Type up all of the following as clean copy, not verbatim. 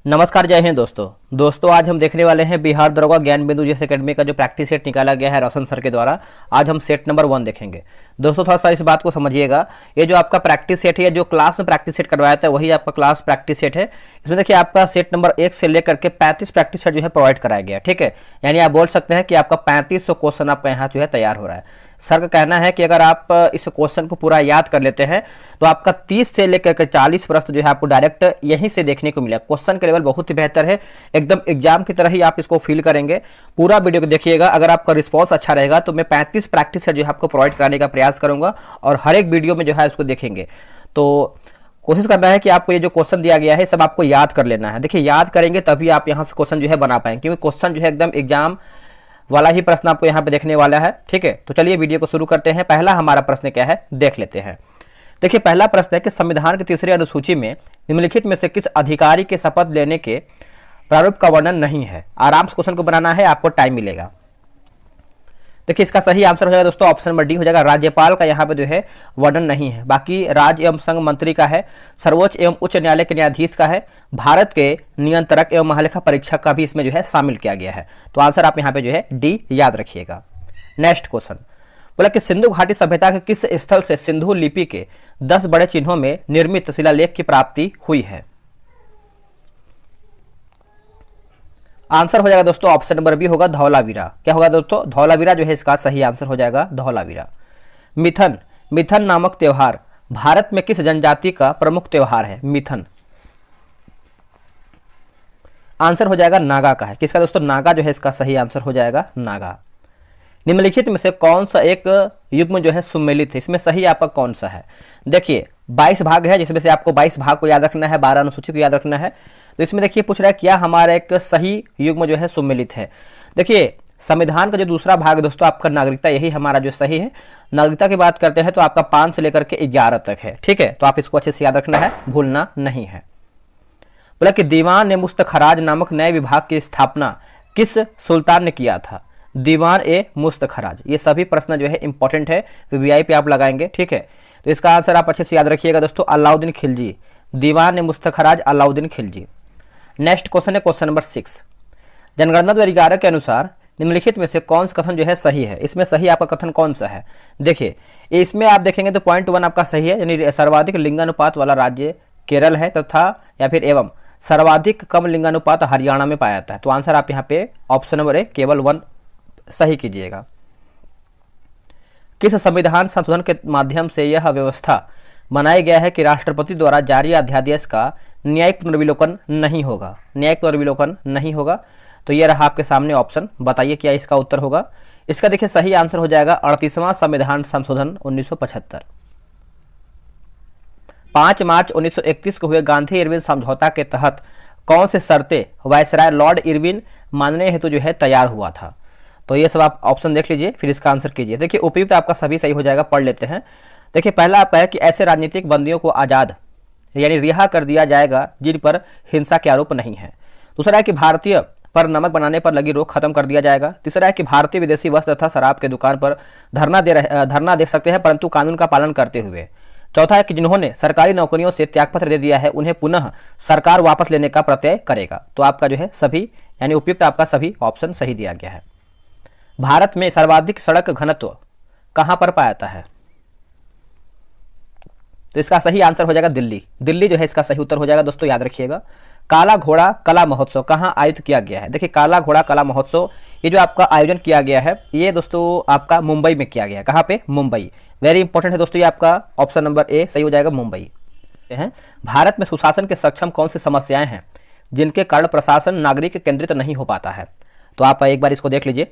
नमस्कार, जय हिंद दोस्तों आज हम देखने वाले हैं बिहार दरोगा ज्ञान बिंदु जैसे एकेडमी का जो प्रैक्टिस सेट निकाला गया है रोशन सर के द्वारा। आज हम सेट नंबर 1 देखेंगे। दोस्तों थोड़ा सा इस बात को समझिएगा, ये जो आपका प्रैक्टिस सेट है, जो क्लास में प्रैक्टिस सेट करवाया था वही आपका क्लास प्रैक्टिस सेट है। इसमें देखिए आपका सेट नंबर 1 से लेकर के 35 प्रैक्टिस सेट जो है प्रोवाइड कराया गया है। ठीक है, यानी आप बोल सकते हैं कि आपका 3500 क्वेश्चन आपका यहाँ जो है तैयार हो रहा है। सर का कहना है कि अगर आप इस क्वेश्चन को पूरा याद कर लेते हैं तो आपका 30 से लेकर के 40 प्रश्न जो है आपको डायरेक्ट यहीं से देखने को मिला। क्वेश्चन का लेवल बहुत ही बेहतर है, एकदम एग्जाम की तरह ही आप इसको फील करेंगे। पूरा वीडियो को देखिएगा, अगर आपका रिस्पॉन्स अच्छा रहेगा तो मैं 35 प्रैक्टिस सेट जो है आपको प्रोवाइड कराने का प्रयास करूंगा और हर एक वीडियो में जो है इसको देखेंगे। तो कोशिश करना है कि आपको ये जो क्वेश्चन दिया गया है सब आपको याद कर लेना है। देखिए याद करेंगे तभी आप यहाँ से क्वेश्चन जो है बना पाएंगे, क्योंकि क्वेश्चन जो है एकदम एग्जाम वाला ही प्रश्न आपको यहाँ पे देखने वाला है। ठीक है, तो चलिए वीडियो को शुरू करते हैं। पहला हमारा प्रश्न क्या है देख लेते हैं। देखिए पहला प्रश्न है कि संविधान की तीसरी अनुसूची में निम्नलिखित में से किस अधिकारी के शपथ लेने के प्रारूप का वर्णन नहीं है। आराम से क्वेश्चन को बनाना है, आपको टाइम मिलेगा। देखिए इसका सही आंसर हो जाएगा दोस्तों ऑप्शन नंबर डी हो जाएगा। राज्यपाल का यहाँ पे जो है वर्णन नहीं है, बाकी राज्य एवं संघ मंत्री का है, सर्वोच्च एवं उच्च न्यायालय के न्यायाधीश का है, भारत के नियंत्रक एवं महालेखा परीक्षक का भी इसमें जो है शामिल किया गया है। तो आंसर आप यहाँ पे जो है डी याद रखिएगा। नेक्स्ट क्वेश्चन बोला कि सिंधु घाटी सभ्यता के किस स्थल से सिंधु लिपि के 10 बड़े चिन्हों में निर्मित शिलालेख की प्राप्ति हुई है। आंसर हो जाएगा दोस्तों ऑप्शन नंबर बी होगा धौलावीरा। क्या होगा दोस्तों धौलावीरा जो है इसका सही आंसर हो जाएगा धौलावीरा। मिथन मिथन नामक त्योहार भारत में किस जनजाति का प्रमुख त्योहार है। मिथन आंसर हो जाएगा नागा का है। किसका दोस्तों नागा जो है इसका सही आंसर हो जाएगा नागा। निम्नलिखित में से कौन सा एक युग्म जो है सुमेलित है, इसमें सही आपका कौन सा है। देखिए 22 भाग है, जिसमें से आपको 22 भाग को याद रखना है, 12 अनुसूची को याद रखना है। तो इसमें देखिए पूछ रहा है क्या हमारा एक सही युग्म जो है सुमेलित है। देखिए संविधान का जो दूसरा भाग है दोस्तों आपका नागरिकता, यही हमारा जो सही है। नागरिकता की बात करते हैं तो आपका 5 से लेकर के 11 तक है। ठीक है, तो आप इसको अच्छे से याद रखना है, भूलना नहीं है। बोला कि दीवान ए मुस्तखराज नामक नए विभाग की स्थापना किस सुल्तान ने किया था। दीवान ए मुस्तखराज, ये सभी प्रश्न जो है इंपॉर्टेंट है, वीवीआई पे आप लगाएंगे। ठीक है, तो इसका आंसर आप अच्छे से याद रखिएगा दोस्तों अलाउद्दीन खिलजी। दीवान ए मुस्तखराज अलाउद्दीन खिलजी। नेक्स्ट क्वेश्चन है क्वेश्चन नंबर 6। जनगणना 2011 के अनुसार निम्नलिखित में से कौन सा कथन जो है सही है। इसमें सही आपका कथन कौन सा है। देखिए इसमें आप देखेंगे तो पॉइंट 1 आपका सही है, यानी सर्वाधिक लिंगानुपात वाला राज्य केरल है तथा या फिर एवं सर्वाधिक कम लिंगानुपात हरियाणा में पाया जाता है। तो आंसर आप यहाँ पे ऑप्शन नंबर ए केवल 1 सही कीजिएगा। किस संविधान संशोधन के माध्यम से यह व्यवस्था बनाया गया है कि राष्ट्रपति द्वारा जारी अध्यादेश का न्यायिक पुनर्विलोकन नहीं होगा। न्यायिक पुनर्विलोकन नहीं होगा। तो यह रहा आपके सामने ऑप्शन, बताइए क्या इसका उत्तर होगा। इसका देखिए सही आंसर हो जाएगा 38वां संविधान संशोधन 1975। 5 मार्च 1931 को हुए गांधी इरविन समझौता के तहत कौन से शर्तें वायसराय लॉर्ड इरविन मानने हेतु जो है तैयार हुआ था। तो ये सब आप ऑप्शन देख लीजिए फिर इसका आंसर कीजिए। देखिए उपयुक्त आपका सभी सही हो जाएगा, पढ़ लेते हैं। देखिए पहला आपका है कि ऐसे राजनीतिक बंदियों को आज़ाद यानी रिहा कर दिया जाएगा जिन पर हिंसा के आरोप नहीं है। दूसरा है कि भारतीय पर नमक बनाने पर लगी रोक खत्म कर दिया जाएगा। तीसरा है कि भारतीय विदेशी वस्त्र तथा शराब के दुकान पर धरना दे सकते हैं परंतु कानून का पालन करते हुए। चौथा है कि जिन्होंने सरकारी नौकरियों से त्यागपत्र दे दिया है उन्हें पुनः सरकार वापस लेने का प्रत्यय करेगा। तो आपका जो है सभी यानी उपयुक्त आपका सभी ऑप्शन सही दिया गया है। भारत में सर्वाधिक सड़क घनत्व कहां पर पाया जाता है। तो इसका सही आंसर हो जाएगा दिल्ली। दिल्ली जो है इसका सही उत्तर हो जाएगा दोस्तों, याद रखिएगा। काला घोड़ा कला महोत्सव कहां आयोजित किया गया है। देखिए काला घोड़ा कला महोत्सव ये जो आपका आयोजन किया गया है ये दोस्तों आपका मुंबई में किया गया है। कहां पे, मुंबई। वेरी इंपॉर्टेंट है दोस्तों, ये आपका ऑप्शन नंबर ए सही हो जाएगा, मुंबई है। भारत में सुशासन के सक्षम कौन सी समस्याएं हैं जिनके कारण प्रशासन नागरिक केंद्रित नहीं हो पाता है। तो आप एक बार इसको देख लीजिए।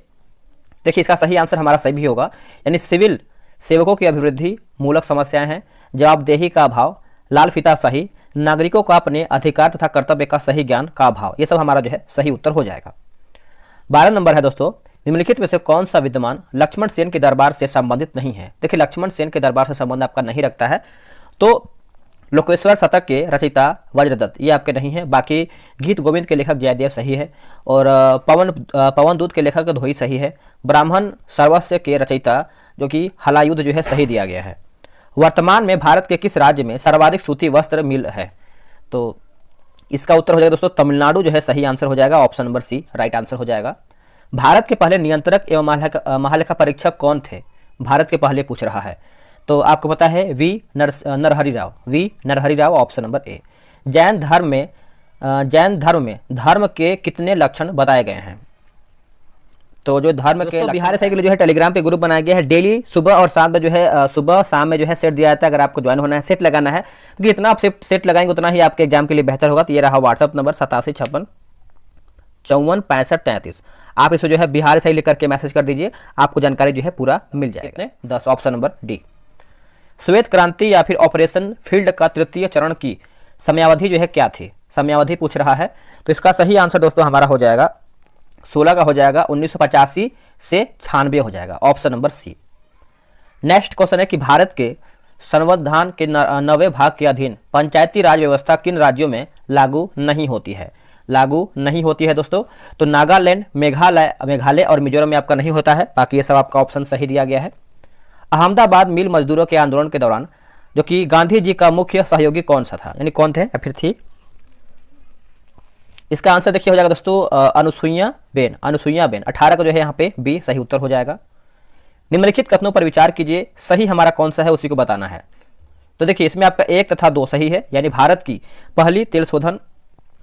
देखिए इसका सही आंसर हमारा सही भी होगा, यानी सिविल सेवकों की अभिवृद्धि मूलक समस्याएं हैं, जवाबदेही का अभाव, लाल फीताशाही, नागरिकों का अपने अधिकार तथा कर्तव्य का सही ज्ञान का अभाव। ये सब हमारा जो है सही उत्तर हो जाएगा। 12 नंबर है दोस्तों, निम्नलिखित में से कौन सा विद्यमान लक्ष्मण सेन के दरबार से संबंधित नहीं है। देखिए लक्ष्मण सेन के दरबार से संबंध आपका नहीं रखता है। तो लोकेश्वर शतक के रचयिता वज्रदत्त ये आपके नहीं है। बाकी गीत गोविंद के लेखक जयदेव सही है और पवन दूत के लेखक धोई सही है। ब्राह्मण सर्वस्व के रचयिता जो कि हलायुद्ध जो है सही दिया गया है। वर्तमान में भारत के किस राज्य में सर्वाधिक सूती वस्त्र मिल है। तो इसका उत्तर हो जाएगा दोस्तों तमिलनाडु जो है सही आंसर हो जाएगा, option number C right answer हो जाएगा। भारत के पहले नियंत्रक एवं महालेखा परीक्षक कौन थे? भारत के पहले पूछ रहा है, तो आपको पता है Narhari Rao, option number A. Jain धर्म में धर्म के कितने लक्षण बताए गए हैं? तो जो धर्म के बिहार SI के लिए जो है टेलीग्राम पे ग्रुप बनाया गया है। डेली सुबह और शाम में जो है सुबह शाम में जो है सेट दिया जाता है। अगर आपको ज्वाइन होना है, सेट लगाना है, तो जितना आप सेट लगाएंगे उतना ही आपके एग्जाम के लिए बेहतर होगा। तो ये रहा व्हाट्सअप नंबर 8756546533। आप इसे जो है बिहार SI लिख करके मैसेज कर दीजिए, आपको जानकारी जो है पूरा मिल जाएगा। 10 ऑप्शन नंबर डी। श्वेत क्रांति या फिर ऑपरेशन फील्ड का तृतीय चरण की समयावधि जो है क्या थी? समयावधि पूछ रहा है, तो इसका सही आंसर दोस्तों हमारा हो जाएगा 16 का हो जाएगा 1985 से 96 हो जाएगा, option number C. Next question है कि भारत के संविधान के 9वें भाग के अधीन पंचायती राज व्यवस्था किन राज्यों में लागू नहीं होती है? लागू नहीं होती है दोस्तों, तो नागालैंड, मेघालय और मिजोरम में आपका नहीं होता है। बाकी ये सब आपका ऑप्शन सही दिया गया है। अहमदाबाद मिल मजदूरों के आंदोलन के दौरान जो कि गांधी जी का मुख्य सहयोगी कौन सा था, यानी कौन थे या फिर थी? इसका आंसर देखिए हो जाएगा दोस्तों अनुसुईया बेन। 18 का जो है यहाँ पे बी सही उत्तर हो जाएगा। निम्नलिखित कथनों पर विचार कीजिए, सही हमारा कौन सा है उसी को बताना है। तो देखिए इसमें आपका 1 तथा 2 सही है, यानी भारत की पहली तेल शोधन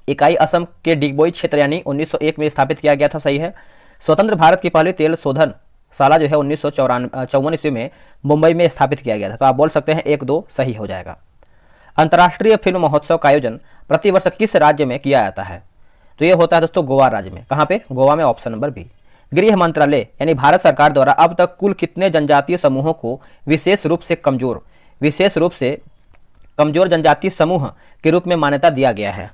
इकाई असम के डिगबोई क्षेत्र यानी 1901 में स्थापित किया गया था, सही है। स्वतंत्र भारत की पहली तेल शोधन शाला जो है 1954 ईस्वी में मुंबई में स्थापित किया गया था। तो आप बोल सकते हैं 1, 2 सही हो जाएगा। अंतर्राष्ट्रीय फिल्म महोत्सव का आयोजन प्रतिवर्ष किस राज्य में किया जाता है? तो ये होता है दोस्तों गोवा राज्य में। कहाँ पे? गोवा में, ऑप्शन नंबर बी। गृह मंत्रालय यानी भारत सरकार द्वारा अब तक कुल कितने जनजातीय समूहों को विशेष रूप से कमजोर जनजातीय समूह के रूप में मान्यता दिया गया है?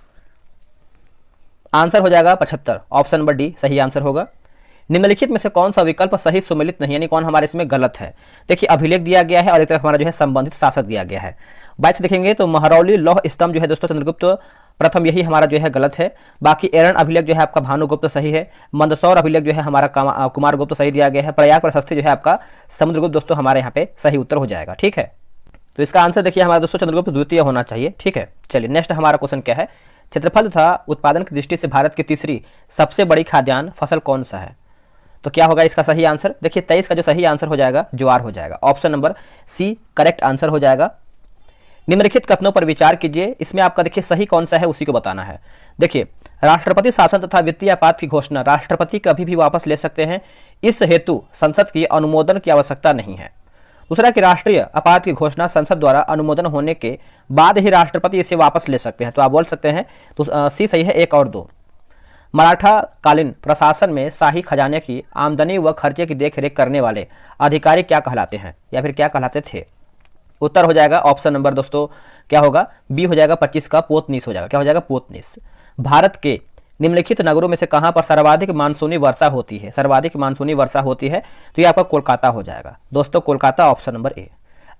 आंसर हो जाएगा 75, ऑप्शन नंबर डी सही आंसर होगा। निम्नलिखित में से कौन सा विकल्प सही सुमेलित नहीं, यानी कौन हमारे इसमें गलत है? देखिए अभिलेख दिया गया है और एक तरफ हमारा जो है संबंधित शासक दिया गया है। 22 देखेंगे तो महरौली लौह स्तंभ जो है दोस्तों चंद्रगुप्त प्रथम, यही हमारा जो है गलत है। बाकी एरन अभिलेख जो है आपका भानुगुप्त सही है। मंदसौर अभिलेख जो है हमारा कुमारगुप्त सही दिया गया है। प्रयाग प्रशस्ति जो है आपका समुद्रगुप्त दोस्तों हमारे यहाँ पे सही उत्तर हो जाएगा, ठीक है। तो इसका आंसर देखिए हमारा दोस्तों चंद्रगुप्त द्वितीय होना चाहिए, ठीक है। चलिए नेक्स्ट हमारा क्वेश्चन क्या है? क्षेत्रफल तथा उत्पादन की दृष्टि से भारत की तीसरी सबसे बड़ी खाद्यान्न फसल कौन सा है? तो क्या होगा इसका सही आंसर? देखिए 23 का जो सही आंसर हो जाएगा ज्वार हो जाएगा, option number C correct answer हो जाएगा। निम्नलिखित कथनों पर विचार कीजिए, इसमें आपका देखिए सही कौन सा है उसी को बताना है। देखिए राष्ट्रपति शासन तथा वित्तीय आपात की घोषणा राष्ट्रपति कभी भी वापस ले सकते हैं, इस हेतु संसद की अनुमोदन की आवश्यकता नहीं है। दूसरा कि राष्ट्रीय आपात की घोषणा संसद द्वारा अनुमोदन होने के बाद ही राष्ट्रपति इसे वापस ले सकते हैं, तो आप बोल सकते हैं तो सी सही है 1 और 2। मराठा कालीन प्रशासन में शाही खजाने की आमदनी व खर्चे की देखरेख करने वाले अधिकारी क्या कहलाते हैं या फिर क्या कहलाते थे? उत्तर हो जाएगा ऑप्शन नंबर दोस्तों क्या होगा? बी हो जाएगा 25 का पोतनीस हो जाएगा। क्या हो जाएगा? पोतनीस। भारत के निम्नलिखित नगरों में से कहां पर सर्वाधिक मानसूनी वर्षा होती है? सर्वाधिक मानसूनी वर्षा होती है तो ये आपका कोलकाता हो जाएगा दोस्तों, कोलकाता ऑप्शन नंबर ए।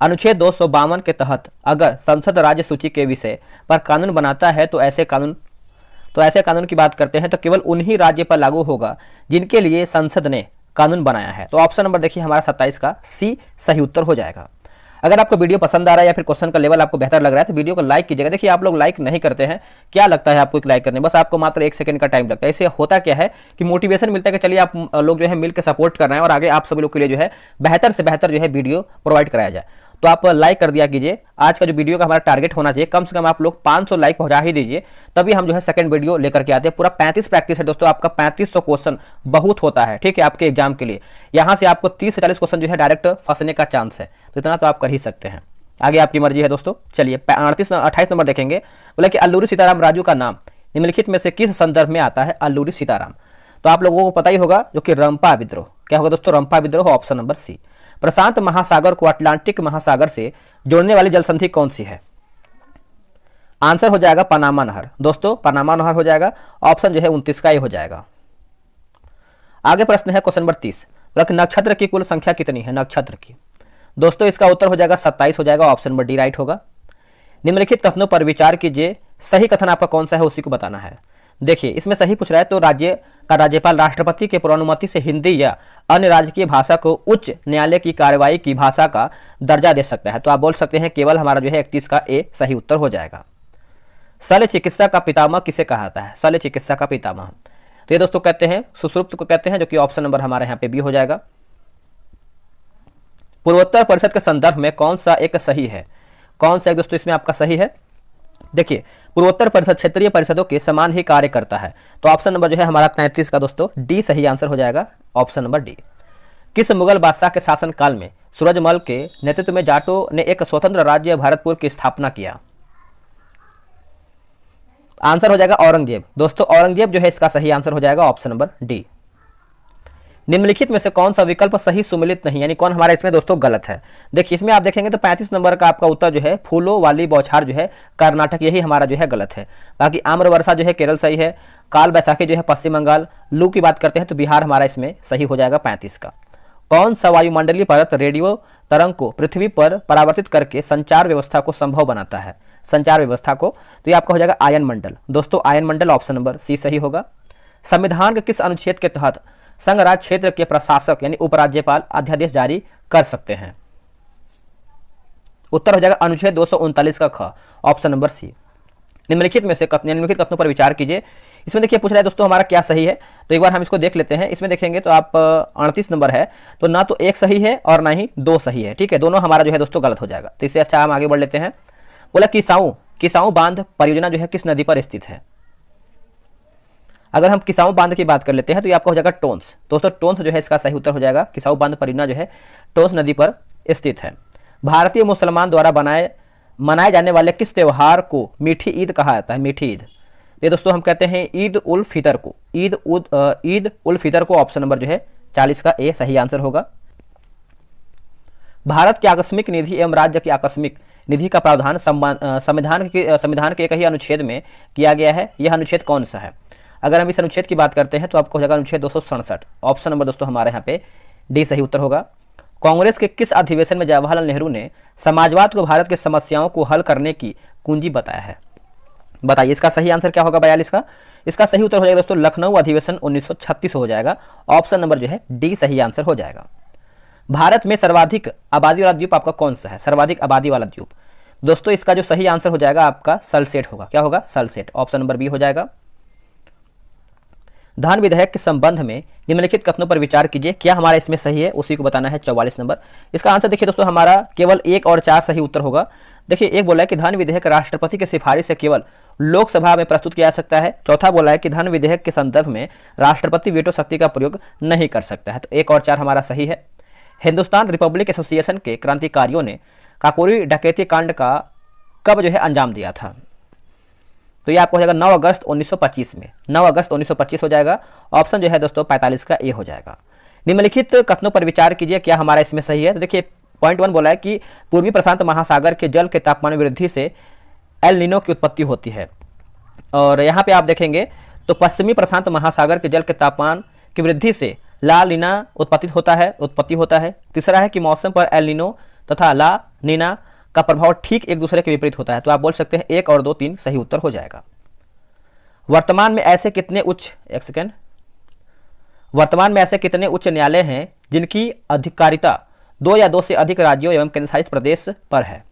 अनुच्छेद 252 के तहत अगर संसद राज्य सूची के विषय पर कानून बनाता है तो ऐसे कानून की बात करते हैं तो केवल उन्हीं राज्य पर लागू होगा जिनके लिए संसद ने कानून बनाया है। तो ऑप्शन नंबर देखिए हमारा 27 का सी सही उत्तर हो जाएगा। अगर आपको वीडियो पसंद आ रहा है या फिर क्वेश्चन का लेवल आपको बेहतर लग रहा है तो वीडियो को लाइक कीजिएगा। देखिए आप लोग लाइक नहीं करते हैं, क्या लगता है आपको एक लाइक करने? बस आपको मात्र 1 सेकंड का टाइम लगता है। इससे होता क्या है कि मोटिवेशन मिलता है कि चलिए आप लोग जो है मिलकर सपोर्ट कर रहे हैं और आगे आप सभी लोग के लिए जो है बेहतर से बेहतर जो है वीडियो प्रोवाइड कराया जाए। तो आप लाइक कर दिया कीजिए। आज का जो वीडियो का हमारा टारगेट होना चाहिए कम से कम आप लोग 500 लाइक पहुंचा ही दीजिए, तभी हम जो है सेकंड वीडियो लेकर के आते हैं। पूरा 35 प्रैक्टिस है दोस्तों, आपका 3500 क्वेश्चन बहुत होता है, ठीक है, आपके एग्जाम के लिए। यहाँ से आपको 30 से 40 क्वेश्चन जो है डायरेक्ट फंसने का चांस है, तो इतना तो आप कर ही सकते हैं। आगे आपकी मर्जी है दोस्तों। चलिए 28 नंबर देखेंगे। बोला कि अल्लूरी सीताराम राजू का नाम निम्नलिखित में से किस संदर्भ में आता है? अल्लूरी सीताराम तो आप लोगों को पता ही होगा, जो कि रंपा विद्रोह। क्या होगा दोस्तों? रंपा विद्रोह, ऑप्शन नंबर सी। प्रशांत महासागर को अटलांटिक महासागर से जोड़ने वाली जल संधि कौन सी है? आंसर हो जाएगा पनामा नहर दोस्तों, पनामा नहर हो जाएगा, ऑप्शन जो है 29 का ये हो जाएगा। आगे प्रश्न है क्वेश्चन नंबर 30। नक्षत्र की कुल संख्या कितनी है? नक्षत्र की दोस्तों इसका उत्तर हो जाएगा 27 हो जाएगा, ऑप्शन नंबर डी राइट होगा। निम्नलिखित कथनों पर विचार कीजिए, सही कथन आपका कौन सा है उसी को बताना है। देखिए इसमें सही पूछ रहा है तो राज्य का राज्यपाल राष्ट्रपति के पूर्वानुमति से हिंदी या अन्य राजकीय भाषा को उच्च न्यायालय की कार्रवाई की भाषा का दर्जा दे सकता है। तो आप बोल सकते हैं केवल हमारा जो है 31 का ए सही उत्तर हो जाएगा। शल्य चिकित्सा का पितामह किसे कहा जाता है? शल्य चिकित्सा का पितामह तो ये दोस्तों कहते हैं सुश्रुत को कहते हैं, जो कि ऑप्शन नंबर हमारे यहाँ पे बी हो जाएगा। पूर्वोत्तर परिषद के संदर्भ में कौन सा एक सही है? कौन सा एक दोस्तों इसमें आपका सही है? देखिए, पूर्वोत्तर परिषद क्षेत्रीय परिषदों के समान ही कार्य करता है, तो ऑप्शन नंबर जो है हमारा 33 का दोस्तों डी सही आंसर हो जाएगा, ऑप्शन नंबर डी। किस मुगल बादशाह के शासन काल में सूरजमल के नेतृत्व में जाटों ने एक स्वतंत्र राज्य भरतपुर की स्थापना किया? आंसर हो जाएगा औरंगजेब। दोस्तों औरंगजेब जो है इसका सही आंसर हो जाएगा, ऑप्शन नंबर डी। निम्नलिखित में से कौन सा विकल्प सही सुमिलित नहीं, यानी कौन हमारा इसमें दोस्तों गलत है? देखिए इसमें आप देखेंगे तो 35 नंबर का आपका उत्तर जो है फूलों वाली बौछार जो है कर्नाटक, यही हमारा जो है गलत है। बाकी आम्र वर्षा जो है केरल सही है, काल बैसाखी जो है पश्चिम बंगाल, लू की बात करते हैं तो बिहार हमारा इसमें सही हो जाएगा 35 का। कौन सा वायुमंडलीय परत रेडियो तरंग को पृथ्वी पर परावर्तित करके संचार व्यवस्था को संभव बनाता है? संचार व्यवस्था को, तो ये आपका हो जाएगा आयन मंडल। दोस्तों आयन मंडल, ऑप्शन नंबर सी सही होगा। संविधान के किस अनुच्छेद के तहत संघ राज्य क्षेत्र के प्रशासक यानी उपराज्यपाल अध्यादेश जारी कर सकते हैं? उत्तर हो जाएगा अनुच्छेद 239 का ख, ऑप्शन नंबर सी। निम्नलिखित में से निम्नलिखित कथनों पर विचार कीजिए। इसमें देखिए पूछ रहा है दोस्तों हमारा क्या सही है, तो एक बार हम इसको देख लेते हैं। इसमें देखेंगे तो आप 38 नंबर है, तो ना तो एक सही है और ना ही दो सही है, ठीक है, दोनों हमारा जो है दोस्तों गलत हो जाएगा। तो इससे अच्छा हम आगे बढ़ लेते हैं। बोला किसाऊ बांध परियोजना जो है किस नदी पर स्थित है? अगर हम किसाऊ बांध की बात कर लेते हैं तो ये आपका हो जाएगा टोंस। दोस्तों टोंस जो है इसका सही उत्तर हो जाएगा, किसाऊ बांध परियोजना जो है टोंस नदी पर स्थित है। भारतीय मुसलमान द्वारा मनाए जाने वाले किस त्योहार को मीठी ईद कहा जाता है? मीठी ईद, ये दोस्तों हम कहते हैं ईद उल फितर को, ईद उल फितर को, ऑप्शन नंबर जो है 40 का ए सही आंसर होगा। भारत की आकस्मिक निधि एवं राज्य की आकस्मिक निधि का प्रावधान संविधान के एक ही अनुच्छेद में किया गया है, यह अनुच्छेद कौन सा है? अगर हम इस अनुच्छेद की बात करते हैं तो आपको हो जाएगा अनुच्छेद 267, ऑप्शन नंबर दोस्तों हमारे यहाँ पे डी सही उत्तर होगा। कांग्रेस के किस अधिवेशन में जवाहरलाल नेहरू ने समाजवाद को भारत की समस्याओं को हल करने की कुंजी बताया है? बताइए इसका सही आंसर क्या होगा 42 का? इसका सही उत्तर हो जाएगा दोस्तों लखनऊ अधिवेशन 1936 हो जाएगा, ऑप्शन नंबर जो है डी सही आंसर हो जाएगा। भारत में सर्वाधिक आबादी वाला द्वीप आपका कौन सा है? सर्वाधिक आबादी वाला द्वीप, दोस्तों इसका जो सही आंसर हो जाएगा आपका सल्सेट होगा। क्या होगा? सल्सेट, ऑप्शन नंबर बी हो जाएगा। धन विधेयक के संबंध में निम्नलिखित कथनों पर विचार कीजिए, क्या हमारा इसमें सही है? उसी को बताना है 44 नंबर। इसका आंसर देखिए दोस्तों हमारा केवल 1 और 4 सही उत्तर होगा। देखिए एक बोला है कि धन विधेयक राष्ट्रपति की सिफारिश से केवल लोकसभा में प्रस्तुत किया जा सकता है। चौथा बोला है कि धन विधेयक के संदर्भ में राष्ट्रपति वीटो शक्ति का प्रयोग नहीं कर सकता है। तो 1 और 4 हमारा सही है। हिंदुस्तान रिपब्लिक एसोसिएशन के क्रांतिकारियों ने काकोरी डकैती कांड का कब जो है अंजाम दिया था? तो ये आपको हो जाएगा 9 अगस्त 1925 में, 9 अगस्त 1925 हो जाएगा, ऑप्शन जो है दोस्तों 45 का ए हो जाएगा। निम्नलिखित कथनों पर विचार कीजिए, क्या हमारा इसमें सही है? तो देखिए पॉइंट 1 बोला है कि पूर्वी प्रशांत महासागर के जल के तापमान वृद्धि से एल नीनो की उत्पत्ति होती है, और यहाँ पे आप देखेंगे तो पश्चिमी प्रशांत महासागर के जल के तापमान की वृद्धि से ला नीना उत्पत्ति होता है। तीसरा है कि मौसम पर एल नीनो तथा ला नीना का प्रभाव ठीक एक दूसरे के विपरीत होता है। तो आप बोल सकते हैं 1 और 2 3 सही उत्तर हो जाएगा। वर्तमान में ऐसे कितने उच्च न्यायालय हैं जिनकी अधिकारिता 2 या 2 से अधिक राज्यों एवं केंद्रशासित प्रदेश पर है?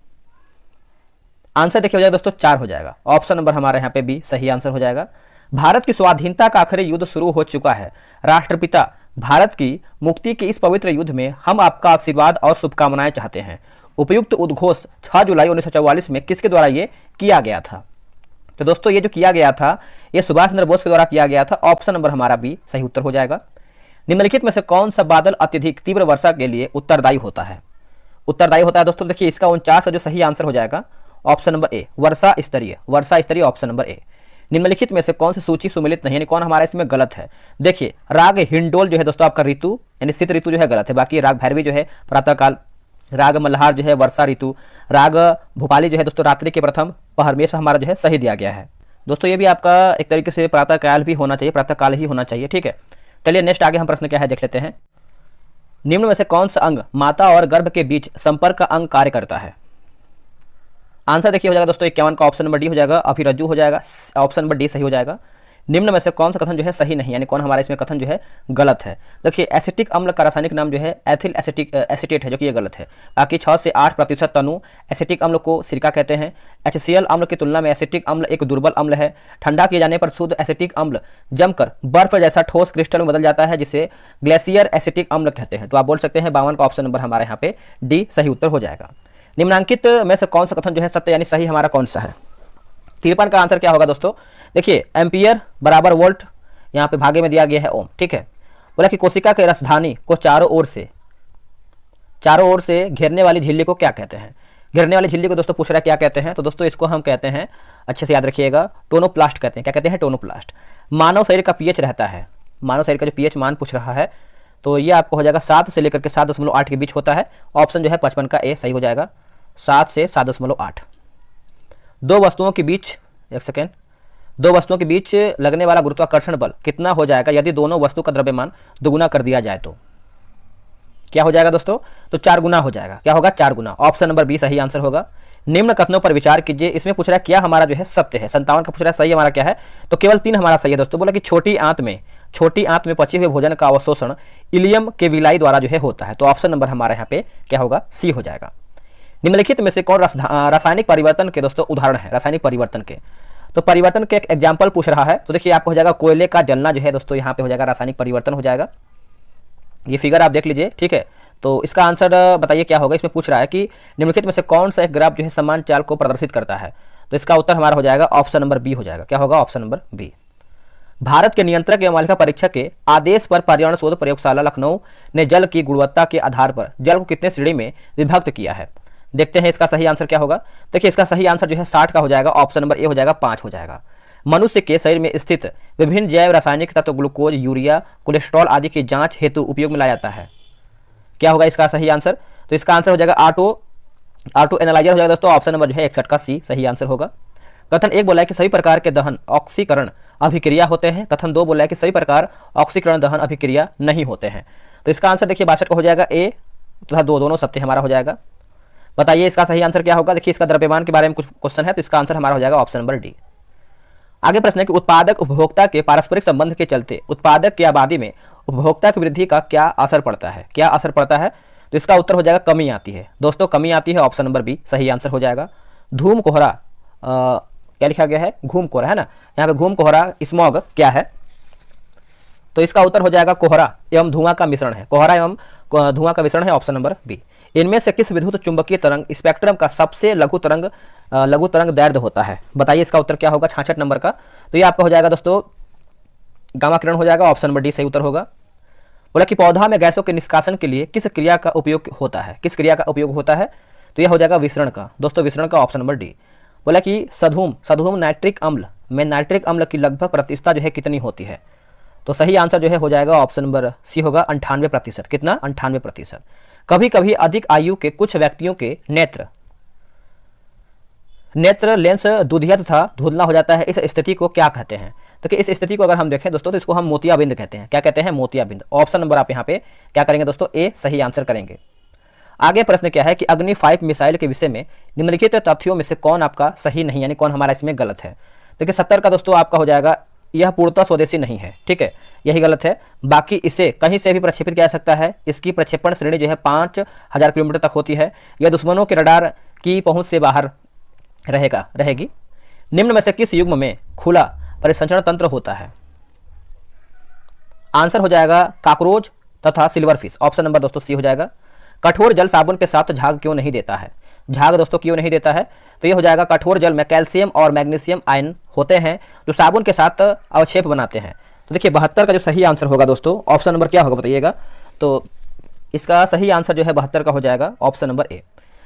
आंसर देखिए हो जाएगा दोस्तों 4 हो जाएगा, ऑप्शन नंबर हमारे यहाँ पे भी सही आंसर हो जाएगा। भारत की स्वाधीनता का आखिरी युद्ध शुरू हो चुका है। राष्ट्रपिता भारत की मुक्ति के इस पवित्र युद्ध में हम आपका आशीर्वाद और शुभकामनाएं चाहते हैं। उपयुक्त उद्घोष 6 जुलाई 1944 में किसके द्वारा ये किया गया था? तो दोस्तों ये जो किया गया था ये सुभाष चंद्र बोस के द्वारा किया गया था, ऑप्शन नंबर हमारा भी सही उत्तर हो जाएगा। निम्नलिखित में से कौन सा बादल अत्यधिक तीव्र वर्षा के लिए उत्तरदायी होता है? दोस्तों देखिए इसका 49 का जो सही आंसर हो जाएगा, ऑप्शन नंबर ए वर्षा स्तरीय, ऑप्शन नंबर ए। निम्नलिखित में से कौन सी सूची सुमिलित नहीं, यानी कौन हमारा इसमें गलत है? देखिए राग हिंडोल जो है दोस्तों आपका ऋतु यानी शीत ऋतु जो है गलत है। बाकी राग भैरवी जो है प्रातःकाल, राग मल्हार जो है वर्षा ऋतु, राग भोपाली जो है दोस्तों रात्रि के प्रथम पहर में हमारा जो है सही दिया गया है। दोस्तों ये भी आपका एक तरीके से प्रातःकाल भी होना चाहिए, प्रातःकाल ही होना चाहिए, ठीक है। चलिए नेक्स्ट आगे हम प्रश्न क्या है देख लेते हैं। निम्न में से कौन सा अंग माता और गर्भ के बीच संपर्क का अंग कार्य करता है? आंसर देखिए हो जाएगा दोस्तों 51 का ऑप्शन नंबर डी हो जाएगा, अभिरज्जु हो जाएगा, ऑप्शन नंबर डी सही हो जाएगा। निम्न में से कौन सा कथन जो है सही नहीं, यानी कौन हमारा इसमें कथन जो है गलत है। देखिए एसिटिक अम्ल का रासायनिक नाम जो है एथिल एसिटेट है, जो कि ये गलत है। बाकी 6 से 8% तनु एसिटिक अम्ल को सिरका कहते हैं। HCl अम्ल की तुलना में एसिटिक अम्ल एक दुर्बल अम्ल है। ठंडा किए जाने पर शुद्ध एसिटिक अम्ल जमकर बर्फ जैसा ठोस क्रिस्टल में बदल जाता है, जिसे ग्लेशियर एसिटिक अम्ल कहते हैं। तो आप बोल सकते हैं 52 का ऑप्शन नंबर हमारे यहाँ पे डी सही उत्तर हो जाएगा। निम्नांकित में से कौन सा कथन जो है सत्य यानी सही हमारा कौन सा है। 53 का आंसर क्या होगा दोस्तों, देखिए एम्पियर बराबर वोल्ट यहाँ पे भागे में दिया गया है ओम, ठीक है। बोला कि कोशिका के रसधानी को चारों ओर से घेरने वाली झिल्ली को क्या कहते हैं। घेरने वाली झिल्ली को दोस्तों पूछ रहा है क्या कहते हैं, तो दोस्तों इसको हम कहते हैं, अच्छे से याद रखिएगा, टोनोप्लास्ट कहते हैं। क्या कहते हैं, टोनोप्लास्ट। मानव शरीर का पीएच रहता है, मानव शरीर का जो पीएच मान पूछ रहा है, तो ये आपको हो जाएगा 7 से लेकर के 7.8 के बीच होता है। ऑप्शन जो है 55 का ए सही हो जाएगा, 7 से 7.8। दो वस्तुओं के बीच, एक सेकेंड, दो वस्तुओं के बीच लगने वाला गुरुत्वाकर्षण बल कितना हो जाएगा यदि दोनों वस्तु का द्रव्यमान दोगुना कर दिया जाए तो। क्या हो जाएगा दोस्तों, तो 4 गुना हो जाएगा। क्या होगा, 4 गुना। ऑप्शन नंबर बी सही आंसर होगा। निम्न कथनों पर विचार कीजिए। इसमें पूछ रहा है क्या हमारा जो है सत्य है। 57 का पूछ रहा है सही हमारा क्या है, तो केवल 3 हमारा सही है दोस्तों। बोला कि छोटी आंत में पचे हुए भोजन का अवशोषण इलियम के विलाई द्वारा जो है होता है। तो ऑप्शन नंबर हमारे यहाँ पे क्या होगा, सी हो जाएगा। निम्नलिखित में से कौन रासायनिक परिवर्तन के दोस्तों उदाहरण है, रासायनिक परिवर्तन के। तो परिवर्तन के एक एग्जाम्पल पूछ रहा है, तो देखिए आपको हो जाएगा कोयले का जलना जो है दोस्तों, यहाँ पे हो जाएगा रासायनिक परिवर्तन हो जाएगा। ये फिगर आप देख लीजिए, ठीक है। तो इसका आंसर बताइए क्या होगा। इसमें पूछ रहा है कि निम्नलिखित में से कौन सा एक ग्राफ जो है समान चाल को प्रदर्शित करता है। तो इसका उत्तर हमारा हो जाएगा ऑप्शन नंबर बी हो जाएगा। क्या होगा, ऑप्शन नंबर बी। भारत के नियंत्रक एवं मालिका परीक्षक के आदेश पर पर्यावरण शोध प्रयोगशाला लखनऊ ने जल की गुणवत्ता के आधार पर जल को कितने श्रेणी में विभक्त किया है। देखते हैं इसका सही आंसर क्या होगा। देखिए इसका सही आंसर जो है 60 का हो जाएगा। ऑप्शन नंबर ए हो जाएगा, 5 हो जाएगा। मनुष्य के शरीर में स्थित विभिन्न जैव रासायनिक तत्व ग्लूकोज, यूरिया, कोलेस्ट्रॉल आदि की जांच हेतु उपयोग में लाया जाता है। क्या होगा इसका सही आंसर, तो इसका आंसर हो जाएगा ऑटो एनालाइजर हो जाएगा दोस्तों। ऑप्शन नंबर जो है 61 का सी सही आंसर होगा। कथन 1 बोला है कि सभी प्रकार के दहन ऑक्सीकरण अभिक्रिया होते हैं। कथन 2 बोला है कि सभी प्रकार ऑक्सीकरण दहन अभिक्रिया नहीं होते हैं। तो इसका आंसर देखिए 62 का हो जाएगा ए तथा 2 दोनों सत्य हमारा हो जाएगा। बताइए इसका सही आंसर क्या होगा। देखिए इसका द्रव्यमान के बारे में कुछ क्वेश्चन है, तो इसका आंसर हमारा हो जाएगा ऑप्शन नंबर डी। आगे प्रश्न है कि उत्पादक उपभोक्ता के पारस्परिक संबंध के चलते उत्पादक की आबादी में उपभोक्ता की वृद्धि का क्या असर पड़ता है। क्या असर पड़ता है, तो इसका उत्तर हो जाएगा कमी आती है दोस्तों, कमी आती है। ऑप्शन नंबर बी सही आंसर हो जाएगा। धूम कोहरा क्या लिखा गया है, घूम कोहरा है ना, यहाँ पे घूम कोहरा स्मॉग क्या है, तो इसका उत्तर हो जाएगा कोहरा एवं धुआं का मिश्रण है। कोहरा एवं धुआं का मिश्रण है, ऑप्शन नंबर बी। इनमें से किस विद्युत चुंबकीय तरंग स्पेक्ट्रम का सबसे लघु तरंग दैर्ध्य होता है। बताइए इसका उत्तर क्या होगा 66 नंबर का। तो ये आपका हो जाएगा दोस्तों गामा किरण हो जाएगा। ऑप्शन नंबर डी सही उत्तर होगा। बोला कि पौधा में गैसों के निष्कासन के लिए किस क्रिया का उपयोग होता है, किस क्रिया का उपयोग होता है, तो यह हो जाएगा विसरण का दोस्तों, विसरण का। Option number D. बोला कि सधूम नाइट्रिक अम्ल में नाइट्रिक अम्ल की लगभग प्रतिशतता जो है कितनी होती है, तो सही आंसर जो है हो जाएगा ऑप्शन नंबर सी होगा 98%। कितना, 98%। कभी कभी अधिक आयु के कुछ व्यक्तियों के नेत्र लेंस दुधिया तथा धुंधला हो जाता है। इस स्थिति को क्या कहते हैं, तो कि इस स्थिति को अगर हम देखें दोस्तों तो इसको हम मोतियाबिंद कहते हैं। क्या कहते हैं, मोतियाबिंद। ऑप्शन नंबर आप यहाँ पे क्या करेंगे दोस्तों, ए सही आंसर करेंगे। आगे प्रश्न क्या है कि अग्नि 5 मिसाइल के विषय में निम्नलिखित तथ्यों में से कौन आपका सही नहीं, यानी कौन हमारा इसमें गलत है। देखिए 70 का दोस्तों आपका हो जाएगा यह पूर्णतः स्वदेशी नहीं है, ठीक है, यही गलत है। बाकी इसे कहीं से भी प्रक्षेपित किया जा सकता है। इसकी प्रक्षेपण श्रेणी जो है 5000 किलोमीटर तक होती है। यह दुश्मनों के रडार की पहुंच से बाहर रहेगी। निम्न में से किस युग्म में खुला परिसंचरण तंत्र होता है। आंसर हो जाएगा काकरोच तथा सिल्वरफिश। ऑप्शन नंबर दोस्तों सी हो जाएगा। कठोर जल साबुन के साथ झाग क्यों नहीं देता है, झाग दोस्तों क्यों नहीं देता है, तो ये हो जाएगा कठोर जल में कैल्शियम और मैग्नीशियम आयन होते हैं जो साबुन के साथ अवक्षेप बनाते हैं। तो देखिए 72 का जो सही आंसर होगा दोस्तों, ऑप्शन नंबर क्या होगा बताइएगा। तो इसका सही आंसर जो है 72 का हो जाएगा ऑप्शन नंबर ए।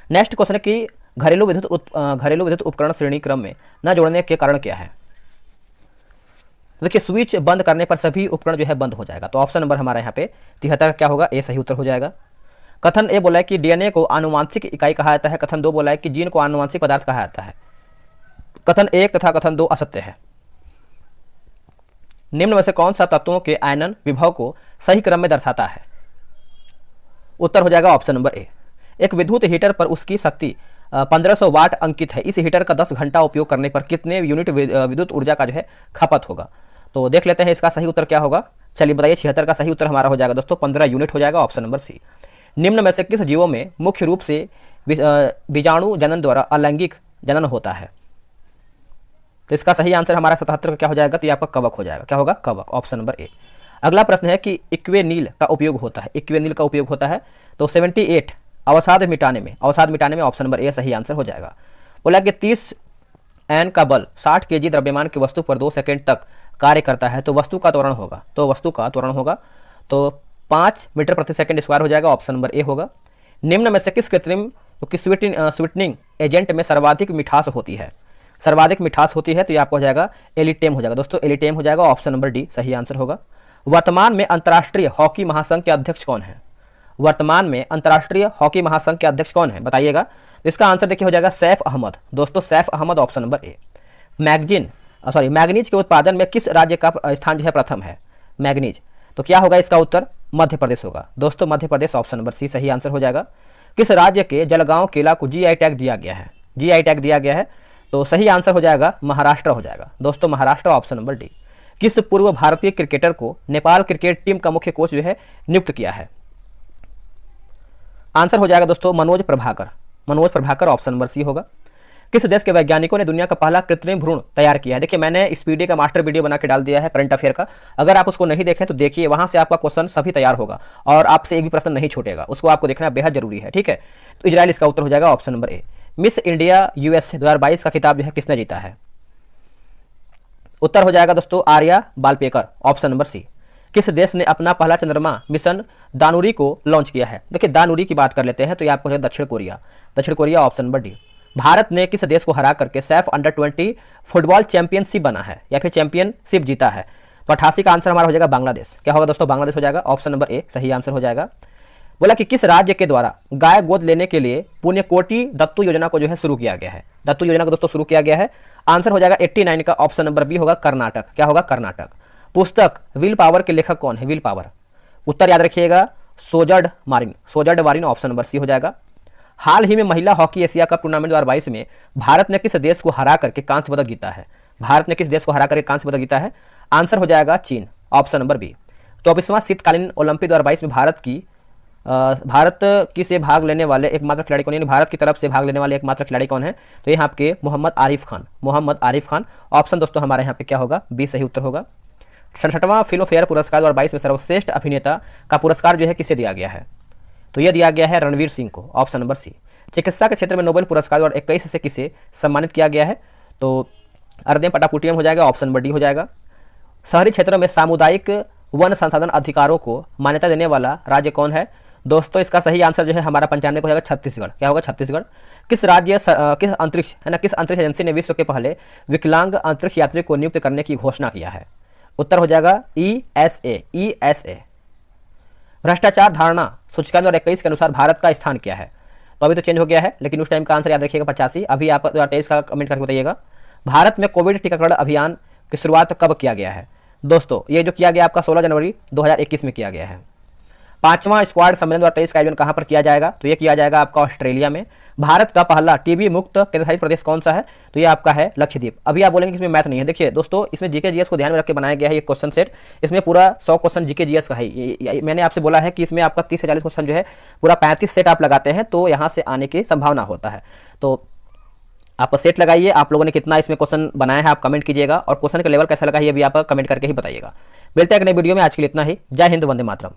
नेक्स्ट क्वेश्चन है कि घरेलू विद्युत उपकरण श्रेणी क्रम में न जोड़ने के कारण क्या है। देखिए स्विच बंद करने पर सभी उपकरण जो है बंद हो जाएगा। तो ऑप्शन नंबर हमारा यहाँ पे 73 क्या होगा, ए सही उत्तर हो जाएगा। कथन ए बोला है कि डीएनए को आनुवांशिक इकाई कहा जाता है। कथन 2 बोला है कि जीन को आनुवांशिक पदार्थ कहा जाता है। कथन 1 तथा कथन 2 असत्य है। निम्न में से कौन सा तत्वों के आयनन विभव को सही क्रम में दर्शाता है। उत्तर हो जाएगा ऑप्शन नंबर ए। एक विद्युत हीटर पर उसकी शक्ति 1500 वाट अंकित है। इस हीटर का 10 घंटा उपयोग करने पर कितने यूनिट विद्युत ऊर्जा का जो है खपत होगा। तो देख लेते हैं इसका सही उत्तर क्या होगा। चलिए बताइए, 76 का सही उत्तर हमारा हो जाएगा दोस्तों 15 यूनिट हो जाएगा, ऑप्शन नंबर सी। निम्न में से किस जीवों में मुख्य रूप से बीजाणु जनन द्वारा अलैंगिक जनन होता है? तो इसका सही आंसर हमारा 77 का क्या हो जाएगा, तो ये आपका कवक हो जाएगा। क्या होगा, कवक, ऑप्शन नंबर ए। अगला प्रश्न है कि इक्वेनील का उपयोग होता है, इक्वेनील का उपयोग होता है तो 78 अवसाद मिटाने में ऑप्शन नंबर ए सही आंसर हो जाएगा। बोला कि 30 एन का बल 60 केजी द्रव्यमान की वस्तु पर 2 सेकंड तक कार्य करता है तो वस्तु का त्वरण होगा, तो 5 मीटर प्रति सेकंड स्क्वायर हो जाएगा, ऑप्शन नंबर ए होगा। निम्न में से किस कृत्रिम स्वीटनिंग एजेंट में सर्वाधिक मिठास होती है? तो ये आपको हो जाएगा एलिटेम हो जाएगा दोस्तों, एलिटेम हो जाएगा, ऑप्शन नंबर डी सही आंसर होगा। वर्तमान में अंतर्राष्ट्रीय हॉकी महासंघ के अध्यक्ष कौन है? बताइएगा। इसका आंसर देखिए हो जाएगा सैफ अहमद दोस्तों, Saif Ahmed, option number A. Manganese के उत्पादन में किस राज्य का स्थान जो है प्रथम है? मैग्नीज, तो क्या होगा इसका उत्तर? मध्य प्रदेश होगा दोस्तों, मध्य प्रदेश, ऑप्शन नंबर सी सही आंसर हो जाएगा। किस राज्य के जलगांव केला को जीआई टैग दिया गया है? तो सही आंसर हो जाएगा महाराष्ट्र हो जाएगा दोस्तों, महाराष्ट्र, ऑप्शन नंबर डी। किस पूर्व भारतीय क्रिकेटर को नेपाल क्रिकेट टीम का मुख्य कोच जो है नियुक्त किया है? आंसर हो जाएगा दोस्तों Manoj Prabhakar, option number C होगा। किस देश के वैज्ञानिकों ने दुनिया का पहला कृत्रिम भ्रूण तैयार किया है? देखिए मैंने इस पीडी का मास्टर वीडियो बना के डाल दिया है करंट अफेयर का, अगर आप उसको नहीं देखें तो देखिए, वहां से आपका क्वेश्चन सभी तैयार होगा और आपसे एक भी प्रश्न नहीं छूटेगा, उसको आपको देखना बेहद जरूरी है, ठीक है। तो इजराइल इसका उत्तर हो जाएगा, ऑप्शन नंबर ए। मिस इंडिया यूएस 2022 का खिताब जो है किसने जीता है? उत्तर हो जाएगा दोस्तों आर्या बालपेकर, ऑप्शन नंबर सी। किस देश ने अपना पहला चंद्रमा मिशन दानुरी को लॉन्च किया है? देखिए दानुरी की बात कर लेते हैं तो ये आपको है दक्षिण Korea, option number D. Bharat ने किस देश को हरा करके सैफ अंडर-20 फुटबॉल चैंपियनशिप बना है या फिर चैंपियनशिप जीता है? तो 88 का आंसर हमारा हो जाएगा बांग्लादेश। क्या होगा दोस्तों? बांग्लादेश हो जाएगा, ऑप्शन नंबर ए सही आंसर हो जाएगा। बोला कि किस राज्य के द्वारा गाय गोद लेने के लिए पुण्यकोटि दत्तू योजना को जो है शुरू किया गया है? दत्तू योजना को दोस्तों शुरू किया गया है, आंसर हो जाएगा 89 का, ऑप्शन नंबर बी होगा कर्नाटक। क्या होगा? कर्नाटक। पुस्तक विल पावर के लेखक कौन है? विल पावर, उत्तर याद रखिएगा सोजर्ड वारिन, ऑप्शन नंबर सी हो जाएगा। हाल ही में महिला हॉकी एशिया कप टूर्नामेंट 2022 में भारत ने किस देश को हरा करके कांस्य पदक जीता है? आंसर हो जाएगा चीन, ऑप्शन नंबर बी। 24वां शीतकालीन ओलंपिक 2022 में भारत की से भाग लेने वाले एकमात्र खिलाड़ी कौन है? भारत की तरफ से भाग लेने वाले एकमात्र खिलाड़ी कौन है? तो यहाँ आपके मोहम्मद आरिफ खान, ऑप्शन दोस्तों हमारे यहाँ पे क्या होगा? बी सही उत्तर होगा। 67वां फिल्म फेयर पुरस्कार 2022 में सर्वश्रेष्ठ अभिनेता का पुरस्कार जो है किसे दिया गया है? तो यह दिया गया है रणवीर सिंह को, ऑप्शन नंबर सी। चिकित्सा के क्षेत्र में नोबेल पुरस्कार 2021 से किसे सम्मानित किया गया है? तो अर्देम पटापुटियम हो जाएगा, ऑप्शन नंबर डी हो जाएगा। शहरी क्षेत्रों में सामुदायिक वन संसाधन अधिकारों को मान्यता देने वाला राज्य कौन है? दोस्तों इसका सही आंसर जो है हमारा 95 को हो जाएगा छत्तीसगढ़। क्या होगा? छत्तीसगढ़। किस अंतरिक्ष एजेंसी ने विश्व के पहले विकलांग अंतरिक्ष यात्री को नियुक्त करने की घोषणा किया है? उत्तर हो जाएगा ESA। भ्रष्टाचार धारणा सूचकांक 2021 के अनुसार भारत का स्थान क्या है? तो अभी तो चेंज हो गया है, लेकिन उस टाइम का आंसर याद रखिएगा 85। अभी आप 2023 का कमेंट करके बताइएगा। भारत में कोविड टीकाकरण अभियान की शुरुआत कब किया गया है? दोस्तों ये जो किया गया आपका 16 जनवरी 2021 में किया गया है। 5वां स्क्वाड सम्मेलन 2023 का आयोजन कहां पर किया जाएगा? तो ये किया जाएगा आपका ऑस्ट्रेलिया में। भारत का पहला टीबी मुक्त केंद्रशासित प्रदेश कौन सा है? तो ये आपका है लक्षद्वीप। अभी आप बोलेंगे कि इसमें मैथ नहीं है, देखिए दोस्तों इसमें जीके जीएस को ध्यान में रख के बनाया गया है ये क्वेश्चन सेट। इसमें पूरा 100 क्वेश्चन जीके जीएस का है। मैंने आपसे बोला है कि इसमें आपका 30 से 40 क्वेश्चन जो है पूरा 35 सेट आप लगाते हैं तो यहाँ से आने की संभावना होता है। तो आप सेट लगाइए, आप लोगों ने कितना इसमें क्वेश्चन बनाया है आप कमेंट कीजिएगा, और क्वेश्चन का लेवल कैसा लगा ये भी आप कमेंट करके ही बताइएगा। मिलते हैं एक नई वीडियो में, आज के लिए इतना ही। जय हिंद, वंदे मातरम।